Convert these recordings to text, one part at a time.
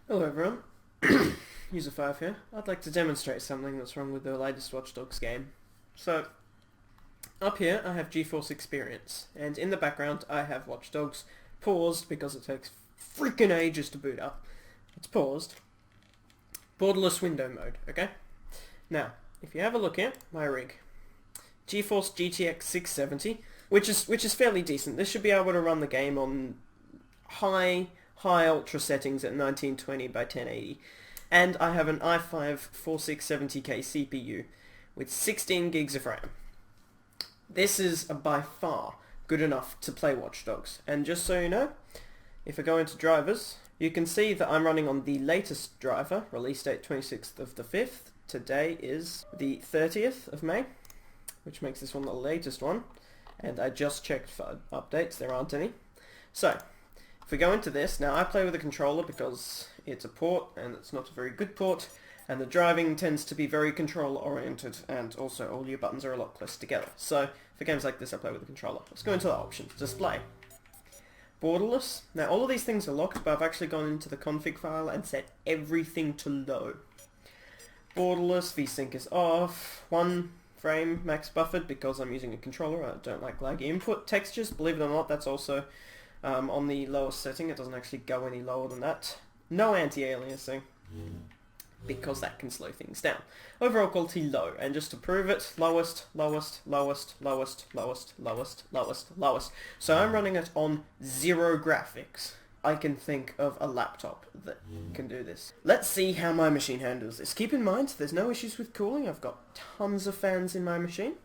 Hello everyone, User5 here. I'd like to demonstrate something that's wrong with the latest Watch Dogs game. So, up here I have GeForce Experience, and in the background I have Watch Dogs paused because it takes freaking ages to boot up. It's paused. Borderless window mode, okay? Now, if you have a look at my rig, GeForce GTX 670, which is fairly decent. This should be able to run the game on high ultra settings at 1920 by 1080, and I have an i5 4670K CPU with 16 gigs of RAM. This is by far good enough to play Watch Dogs, and just so you know, if I go into drivers, you can see that I'm running on the latest driver, release date 26th of the 5th. Today is the 30th of May, which makes this one the latest one, and I just checked for updates, there aren't any. So, if we go into this, now I play with a controller because it's a port and it's not a very good port, and the driving tends to be very controller oriented, and also all your buttons are a lot close together. So for games like this I play with a controller. Let's go into the options. Display. Borderless. Now all of these things are locked, but I've actually gone into the config file and set everything to low. Borderless, VSync is off, 1 frame max buffered because I'm using a controller, I don't like laggy input. Textures, believe it or not, that's also on the lowest setting. It doesn't actually go any lower than that. No anti-aliasing, because that can slow things down. Overall quality low, and just to prove it, lowest, lowest, lowest, lowest, lowest, lowest, lowest, lowest. So I'm running it on 0 graphics. I can think of a laptop that can do this. Let's see how my machine handles this. Keep in mind, there's no issues with cooling. I've got tons of fans in my machine.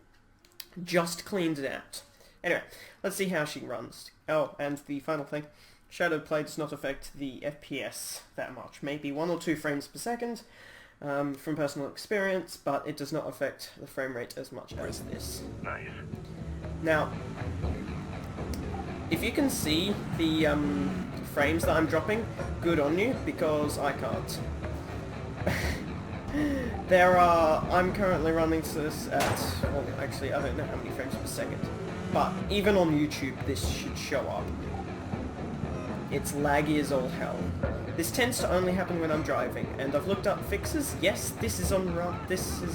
Just cleaned it out. Anyway, let's see how she runs. Oh, and the final thing, shadow play does not affect the FPS that much. Maybe 1 or 2 frames per second from personal experience, but it does not affect the frame rate as much as this. Nice. Now, if you can see the frames that I'm dropping, good on you, because I can't. I'm currently running this at, well, actually I don't know how many frames per second, but even on YouTube this should show up. It's laggy as all hell. This tends to only happen when I'm driving, and I've looked up fixes. Yes, this is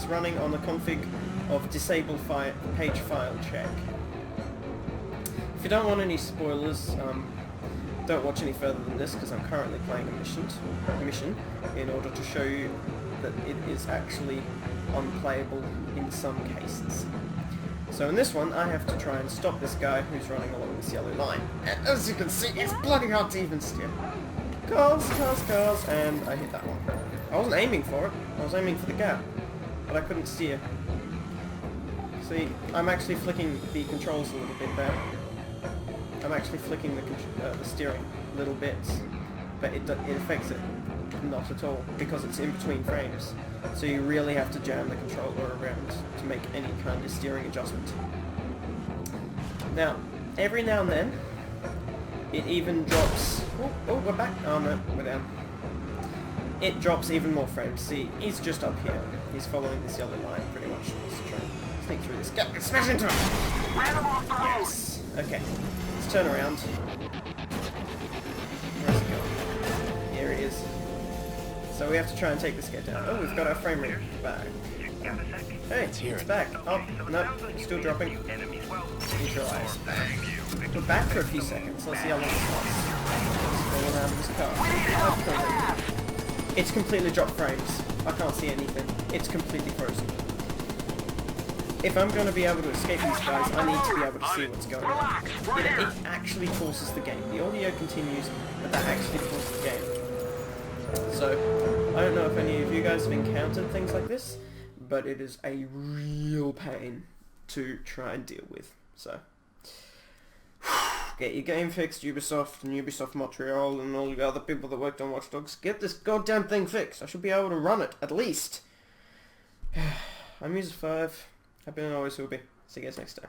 running on a config of disable page file check. If you don't want any spoilers, don't watch any further than this, because I'm currently playing a mission in order to show you that it is actually unplayable in some cases. So in this one, I have to try and stop this guy who's running along this yellow line. And as you can see, it's bloody hard to even steer. Cars, cars, cars, and I hit that one. I wasn't aiming for it, I was aiming for the gap, but I couldn't steer. See, I'm actually flicking the controls a little bit there. I'm actually flicking the steering little bits, but it affects it not at all, because it's in between frames. So you really have to jam the controller around to make any kind of steering adjustment. Now, every now and then, it even drops... Oh, we're back. Oh no, we're down. It drops even more frames. See, he's just up here. He's following this yellow line, pretty much. Let's try and sneak through this gap and smash into him! Yes! Okay, let's turn around. Where's he going? Here he is. So we have to try and take this guy down. Oh, we've got our frame rate back. Hey, it's back. Oh, no, it's still dropping. Neutralize. We're back for a few seconds. Let's see how long this lasts. Go around this car. Oh, it's completely dropped frames. I can't see anything. It's completely frozen. If I'm going to be able to escape these guys, I need to be able to see what's going on. It actually forces the game. The audio continues, but that actually forces the game. So, I don't know if any of you guys have encountered things like this, but it is a real pain to try and deal with. So, get your game fixed, Ubisoft and Ubisoft Montreal and all the other people that worked on Watch Dogs. Get this goddamn thing fixed. I should be able to run it, at least. I'm User5. I've been and always will be. See you guys next time.